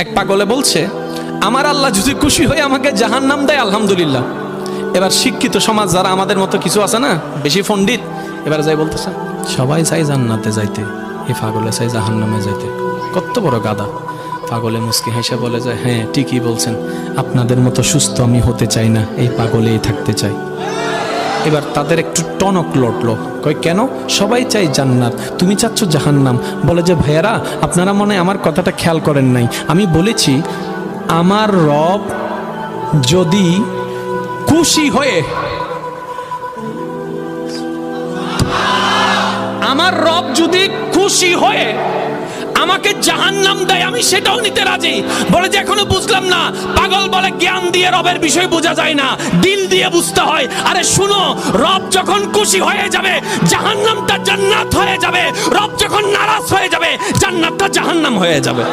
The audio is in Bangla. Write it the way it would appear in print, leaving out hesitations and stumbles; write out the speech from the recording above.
এক পাগলে বলছে, আমার আল্লাহ যদি খুশি হয়ে আমাকে জাহান্নাম দেয় আলহামদুলিল্লাহ। এবার শিক্ষিত সমাজ যারা আমাদের মতো কিছু আছে না, বেশি পণ্ডিত, এবার যাই বলতেছে সবাই চাই জান্নাতে যাইতে, এই পাগলে চাই জাহান্নামে যাইতে। কত বড় গাদা। পাগলে মুস্কি হেসে বলে যায়, হ্যাঁ ঠিকই বলছেন, আপনাদের মতো সুস্থ আমি হতে চাই না, এই পাগলেই থাকতে চাই। এবার তাদের একটু টনক লটলো, কয় কেন? সবাই চাই জান্নাত, তুমি চাচ্ছ জাহান্নাম। বলে যে ভাইয়ারা, আপনারা মনে হয় আমার কথাটা খেয়াল করেন নাই। আমি বলেছি আমার রব যদি খুশি হয়ে, আমার রব যদি খুশি হয়ে আমাকে জাহান্নাম দেয়, আমি সেটাও নিতে রাজি। বলে যে এখনো বুঝলাম না। পাগল বলে জ্ঞান দিয়ে রবের বিষয় বোঝা যায় না, দিল দিয়ে বুঝতে হয়। আরে শুনো, রব যখন খুশি হয়ে যাবে জাহান্নামটা জান্নাত হয়ে যাবে, রব যখন নারাজ হয়ে যাবে জান্নাতটা জাহান্নাম হয়ে যাবে।